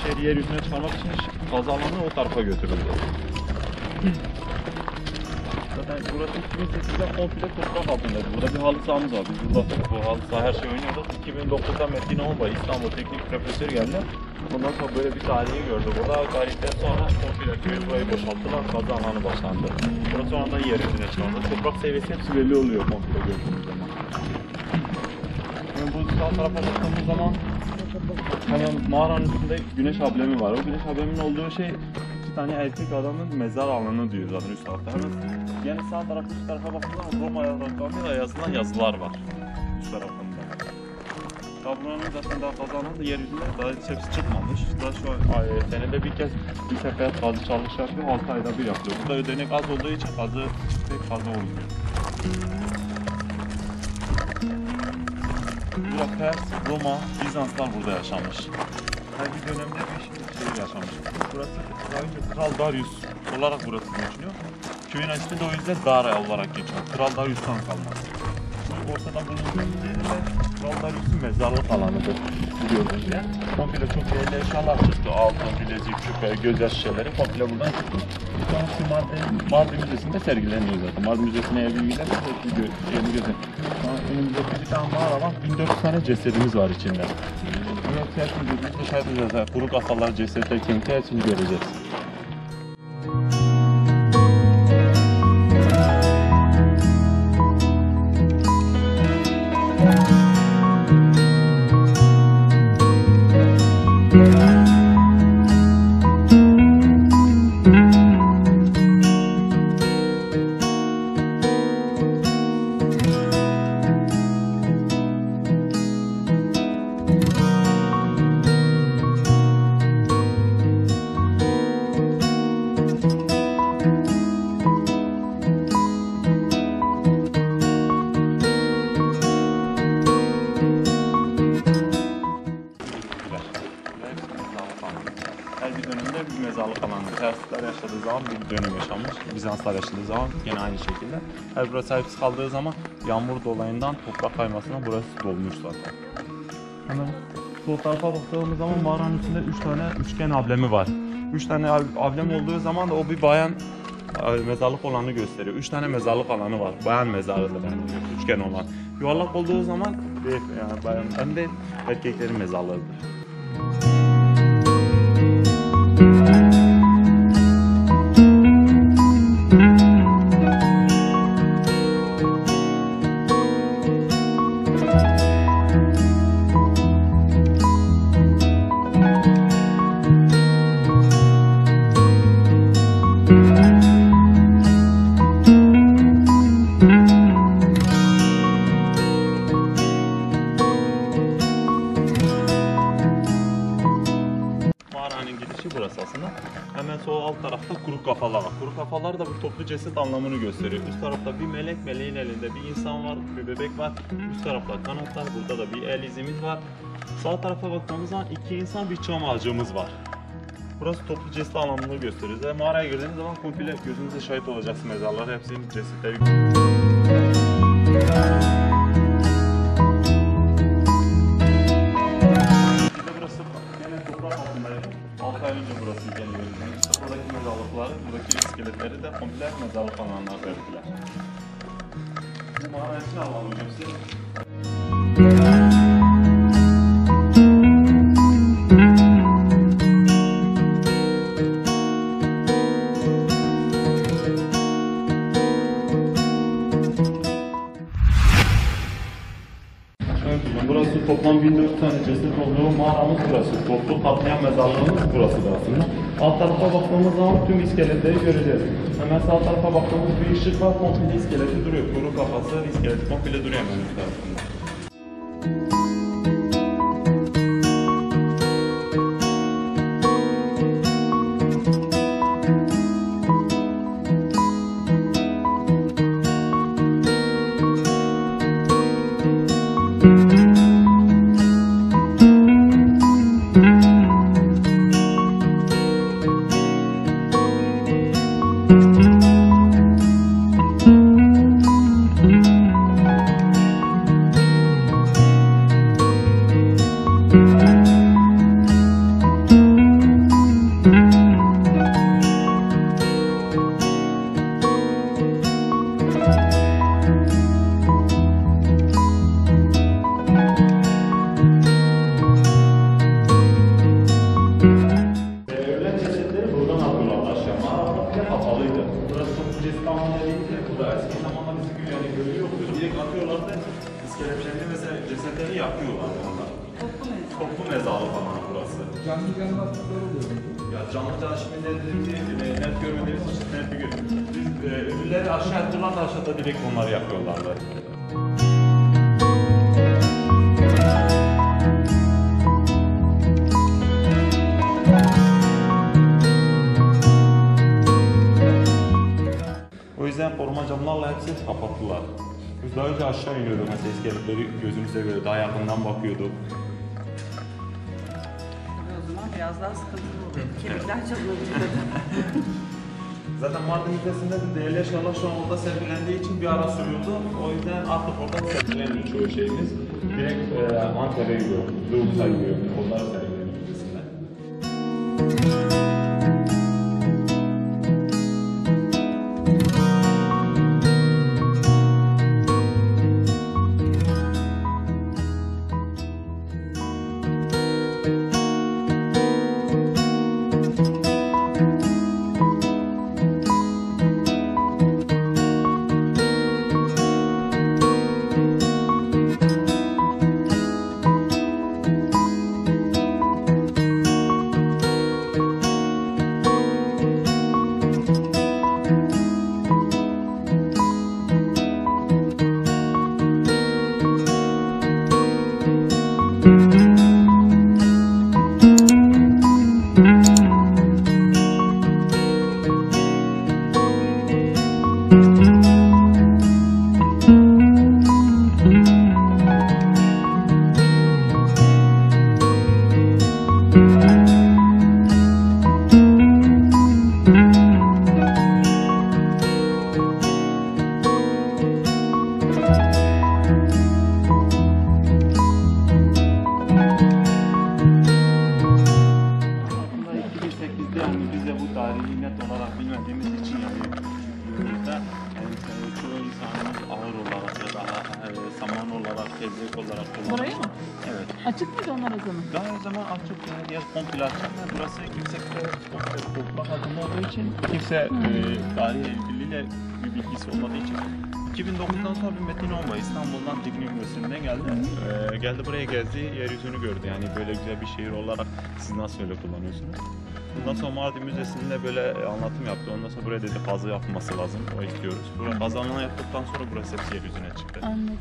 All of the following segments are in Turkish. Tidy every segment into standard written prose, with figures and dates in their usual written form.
şehri yeryüzüne çıkarmak için kazı alanı o tarafa götürüldü. Zaten burası 2008'de komple toprak altındaydı. Burada bir halı sahamız var. Biz burada bu halı saha her şey oynuyorduk. 2009'da Metin Oğuzbay İstanbul Teknik Profesörü geldi. Ondan sonra böyle bir tarihi gördü. Burada garipten sonra komple köyü burayı boşalttılar. Kazı alanı başlandı. Burası sonradan yeryüzüne çıkarıldı. Toprak seviyesi hepsi belli oluyor komple gördüğünüz zaman. Yani bu sağ tarafa baktığımız zaman hemen mağaranın üstünde güneş ablemi var. O güneş ableminin olduğu şey iki tane erkek adamın mezar alanı diyor zaten üst tarafta. Hemen yani sağ tarafı üst tarafa baktığında Roma rakamıyla yazılan yazılar var üst tarafında. Tablonun zaten daha fazla alanı da yeryüzünde daha hepsi çıkmamış. Daha şu an senede bir kez bir sefer kazı çalış yapıyor, 6 ayda bir yapıyor. Burada ödenek az olduğu için kazı pek fazla olmuyor. Burada Pers, Roma, Bizanslar burada yaşamış. Her bir dönemde bir şey yaşamış. Burası Kral Darius olarak burası geçiyor. Köyün ismi de o yüzden Dara olarak geçiyor. Kral Darius'tan kalması. Bu ortada bulunan yerinde Kral Darius'un mezarlık alanıdır biliyorsunuz ya. Komple çok değerli eşyalar çıktı. Altın, bilezik, küpe, gözyaşı şişeleri komple buradan çıktı. Şu an Mardin Müzesi'nde sergileniyor zaten. Mardin Müzesi'ne ev bilgiler yerini gözün. Önümüzdeki bir tane mağara var. 1400 tane cesedimiz var içinde. Buraya hepsini gözümüzde şahit edeceğiz. Kuru kafalar, cesetler, kemikler hepsini göreceğiz. Her bir dönemde bir mezarlık alanı. Persler yaşadığı zaman bir dönem yaşanmış. Bizanslar yaşadığı zaman yine aynı şekilde. Her burası sahipsiz kaldığı zaman yağmur dolayından toprak kaymasına burası dolmuş zaten. Hemen sol tarafa baktığımız zaman mağaranın içinde 3 tane üçgen ablemi var. 3 tane ablem olduğu zaman da o bir bayan mezarlık olanı gösteriyor. 3 tane mezarlık alanı var. Bayan mezarıdır yani üçgen olan. Yuvarlak olduğu zaman yani bayanların değil erkeklerin mezarlarıdır. Burası aslında. Hemen sol alt tarafta kuru kafalar var. Kuru kafalar da bu toplu ceset anlamını gösteriyor. Üst tarafta bir melek, meleğin elinde bir insan var, bir bebek var. Üst tarafta kanatlar, burada da bir el izimiz var. Sağ tarafa baktığımız zaman 2 insan, bir çam ağacımız var. Burası toplu ceset anlamını gösteriyor. Ve mağaraya girdiğiniz zaman komple gözünüze şahit olacaksınız mezarlar. Hepsinin cesetleri. Burası geliyor. İşte buradaki mezarlıkları, buradaki iskeletleri de komple mezarlık alanlar verdiler. Bu mağara için alalım hepsi. Burası toplam 1400 tane ceset olduğu mağaramız burası. Toplu katlayan mezarlığımız burası da aslında. Alt tarafa baktığımız zaman tüm iskeletleri göreceğiz. Hemen sağ tarafa baktığımız bir ışık var, komple iskeleti duruyor. Kuru kafası, iskeleti komple duruyor hemen üst tarafında. cesetleri yakıyorlar onlar. Toplu mezarı falan burası. Canlı attıkları oluyor. Ya canlı şimdi ne dediğimiz gibi net görmediğimiz için net bir gün. Biz ölüleri aşağı attılar da aşağıda direkt onları yakıyorlardı. O yüzden koruma camlarla hepsi kapattılar. Biz daha önce aşağı iniyorduk, mesela iskeletleri gözümüze göre daha yakından bakıyorduk. O zaman biraz daha sıkıntılı oluyor. Kemikler çalınabilir. Zaten Mardin Müzesi'nde de değerli eşyalar şu an orada sergilendiği için bir ara sürüyordu. O yüzden artık orada sergileniyor çoğu şeyimiz. Direkt Antep'e gidiyor, Doğum'sa gidiyor, onları sergileniyor müzesinde. Tarihi net olarak bilmediğimiz için günümüzde çoğu insanımız ahır olarak ya da saman olarak, tezgah olarak kullanıyor. Burayı mı? Evet. Açık mıydı onlar o zaman? Daha o zaman açık her yer komple açık ve burası yüksekte toprak altında olduğu için kimse tarihe ilgiliyle bir bilgisi olmadığı için 2009'dan sonra bir Metin Olma İstanbul'dan Teknik Üniversitesi'nden geldi. Geldi buraya gezdi, yeryüzünü gördü. Yani böyle güzel bir şehir olarak siz nasıl öyle kullanıyorsunuz? Bundan sonra Mardin Müzesi'nde böyle anlatım yaptı. Ondan sonra buraya dedi kazı yapılması lazım. O istiyoruz. Buraya kazı alanı yaptıktan sonra burası hepsi yeryüzüne çıktı. Anladım.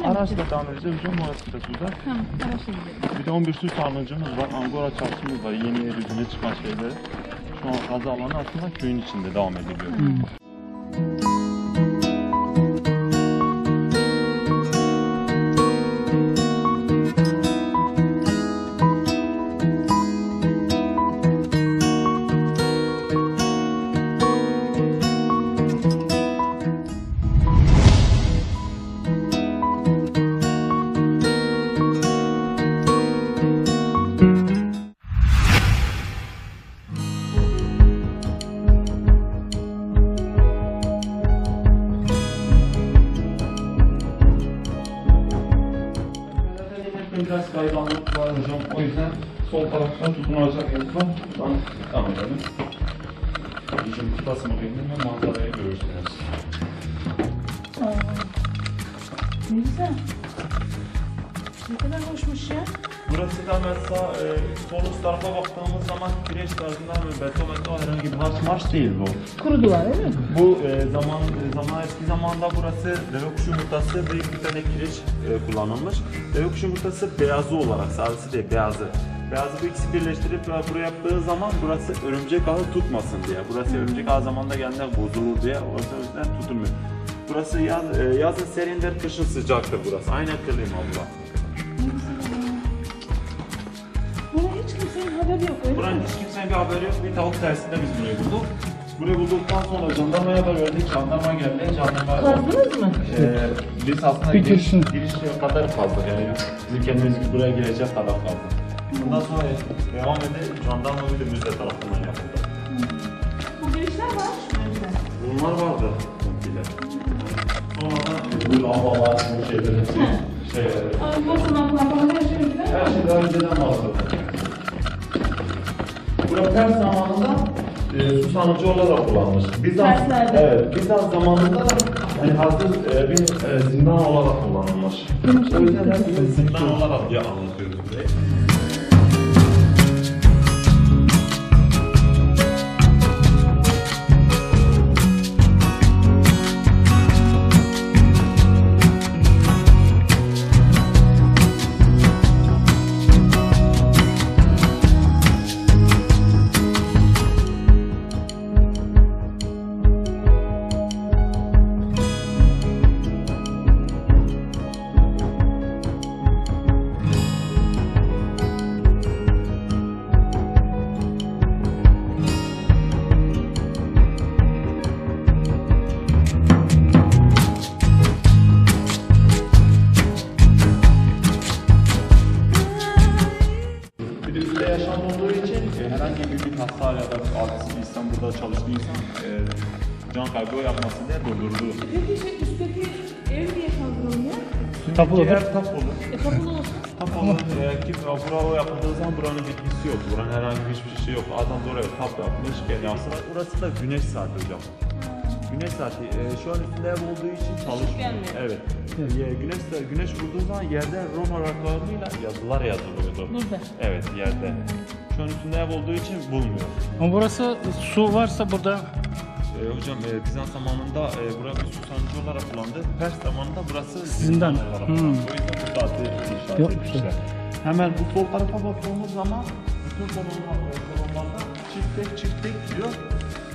Araçla devam edeceğiz. Hocam orası da suda. Tamam, araçla gidelim. Bir de 11 su sarnıcımız var. Angora çarşımız var. Yeni yeryüzüne çıkan şeyleri. Şu an kazı alanı aslında köyün içinde devam ediliyor. Biraz kayganlık var hocam. O yüzden sol taraftan tutunacak yer var. Buradan devam edelim. Şimdi kupasını koyayım ve manzarayı görürsünüz. Ne güzel. Ne kadar hoşmuş ya. Burası da mesela sol üst tarafa baktığımız zaman kireç tarzında ve beton herhangi bir harç değil bu. Kuru duvar değil mi? Bu eski zamanda burası deve kuşu yumurtası büyük bir tane kireç kullanılmış. Deve kuşu yumurtası beyazı olarak, sarısı değil beyazı. Beyazı bu ikisi birleştirip buraya yaptığı zaman burası örümcek ağı tutmasın diye. Burası örümcek ağı zamanında geldiğinde bozulur diye o yüzden tutulmuyor. Burası yazın serindir, kışın sıcaktır burası. Aynen klima abla. Buna hiç kimsenin haberi yok öyle Buranın mi? hiç kimsenin bir haberi yok. Bir tavuk tersinde biz burayı bulduk. Burayı bulduktan sonra jandarmaya da verdik. Jandarma geldi. Jandarma Kazdınız mı? biz aslında Bir girişin. girişe kadar kazdık. Yani bizim kendimiz buraya girecek kadar kazdık. Bundan sonra devam edip jandarma bir de müze tarafından yapıldı. Bu girişler var mı? Bunlar vardı komple. Sonradan bu lavalar, bu şeylerin Basamaklar falan her şey önceden. her şey daha önceden vardı. Burası Pers zamanında susanıcı olarak kullanılmış. Perslerde. Evet, Bizans zamanında da hani hazır bir zindan olarak kullanılmış. O yüzden hep zindan olarak diye anlatıyoruz burayı. Bir de üstte yaşam olduğu için herhangi bir hasar ya da artısı bir insan burada çalıştığı insan can kaybı yapmasın diye durdurdu. Peki üstteki ev niye kaldırılmıyor? Tapulu Eğer tap olur. Tapulu olsun. Tap olur. Ki bravo yapıldığı zaman buranın bitkisi yok. Buranın herhangi hiçbir şey yok. Adam da oraya tap yapmış. Yapsın. Burası da güneş saati hocam. Güneş saati şu an üstünde ev olduğu için çalışmıyor. gelmiyor. Evet. Güneş vurduğu zaman yerde Roma rakamlarıyla yazılar yazılıyordu. Burada. Evet, yerde. Şu an üstünde ev olduğu için bulmuyor. Ama burası su varsa burada Hocam Bizans zamanında burası bir susancı olarak kullandı. Pers zamanında burası Zindan. olarak kullandı. O yüzden bu saati inşaat Yapmışlar. etmişler. Hemen bu sol tarafa baktığımız zaman bütün kolonlarda çift tek gidiyor.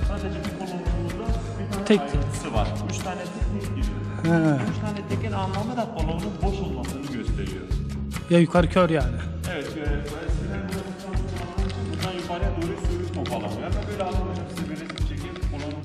Sadece bir kolonumuzda bir tane Tek. ayrıntısı var. 3 tanesi tek gidiyor. He. 3 tane tekin anlamı da kolonun boş olmasını gösteriyor. ya yukarı kör yani. Evet, buradan yukarıya doğru sürü topalamıyor. Ama böyle alınmış bir resim çekip kolonun...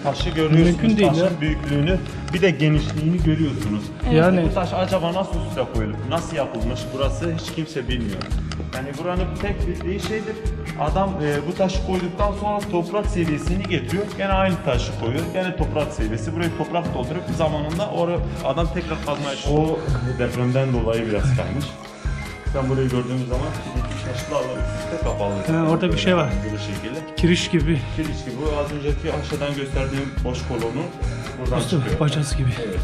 Taşı görüyorsunuz, Mümkün değil taşın ya. büyüklüğünü, bir de genişliğini görüyorsunuz. Yani Bu taş acaba nasıl üstüne koyulup, nasıl yapılmış burası hiç kimse bilmiyor. Yani buranın tek bildiği şeydir, adam bu taşı koyduktan sonra toprak seviyesini getiriyor, gene aynı taşı koyuyor, gene toprak seviyesi, burayı toprak doldurup zamanında adam tekrar kazmaya çalışıyor. O depremden dolayı biraz kaymış. Sen burayı gördüğümüz zaman taşlarla üst üste kapalı. orada bir şey var. Bu şekilde. kiriş gibi. Kiriş gibi, bu az önceki aşağıdan gösterdiğim boş kolonu buradan çıkıyor. Bacası gibi. Evet.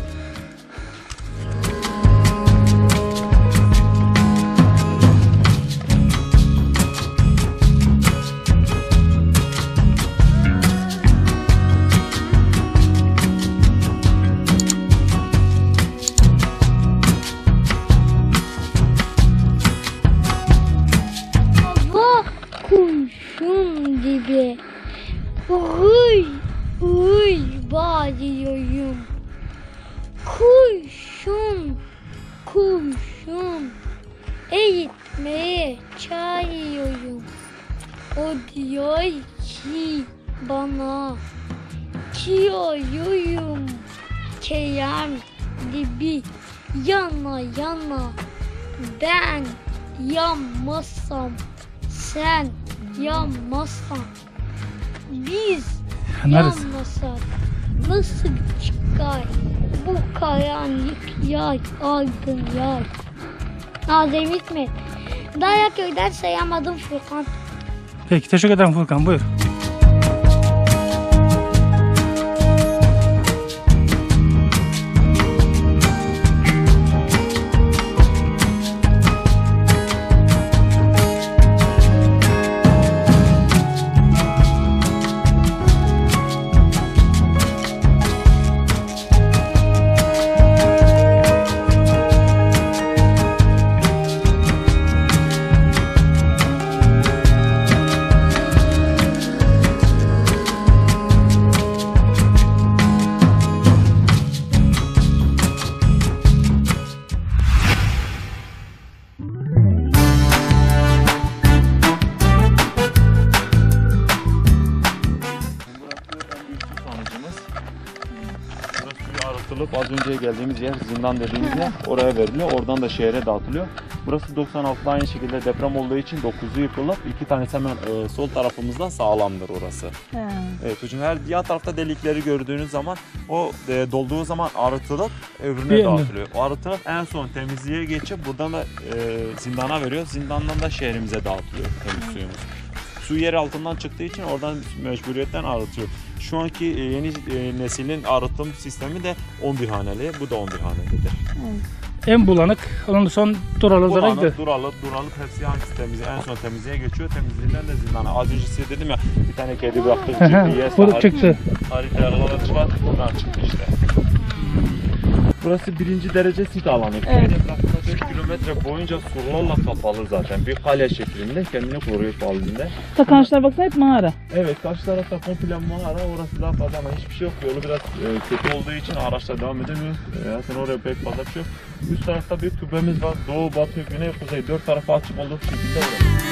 Hava kurşun gibi uy uy bağırıyorum. Kurşun eğitmeye çağırıyorum. O diyor ki bana diyorum Kerem dibi yana yana ben yanmasam sen yanmasan biz Yanarız. yanmasak nasıl çıkar bu karanlık yay aydın yay. Nazım Hikmet Dayakköy'den sayamadım Furkan. Peki teşekkür ederim Furkan, buyur. az önce geldiğimiz yer zindan dediğimiz yer oraya veriliyor. Oradan da şehre dağıtılıyor. Burası 96'da aynı şekilde deprem olduğu için 9'u yıkılıp 2 tanesi hemen sol tarafımızdan sağlamdır orası. Evet, çünkü her diğer tarafta delikleri gördüğünüz zaman o dolduğu zaman arıtılıp öbürüne Bir dağıtılıyor. O arıtılıp en son temizliğe geçip buradan da zindana veriyor. Zindandan da şehrimize dağıtılıyor temiz suyumuz. Su yer altından çıktığı için oradan mecburiyetten arıtıyor. Şu anki yeni neslin arıtım sistemi de 11 haneli. Bu da 11 hanelidir. En bulanık. Ondan sonra Duralı'lara gidiyor. Duralıp hepsi hangisi temizliğe, en son temizliğe geçiyor. Temizliğinden de zindana. Az önce size dedim ya bir tane kedi bıraktık. Bu çıktı. Haritalar çıkar. Buradan çıktı işte. Burası 1. derece sit alanı. Evet. Etrafında 4 kilometre boyunca surlarla kapalı zaten. Bir kale şeklinde kendini koruyor halinde. Ta karşılar baksana hep mağara. Evet, karşı tarafta komple mağara, orası daha fazla ama hiçbir şey yok. Yolu biraz kötü olduğu için araçla devam edemiyoruz. Zaten oraya pek fazla bir şey yok. Üst tarafta bir kübemiz var. Doğu, batı, güney, kuzey 4 tarafa açık olduğu şekilde var.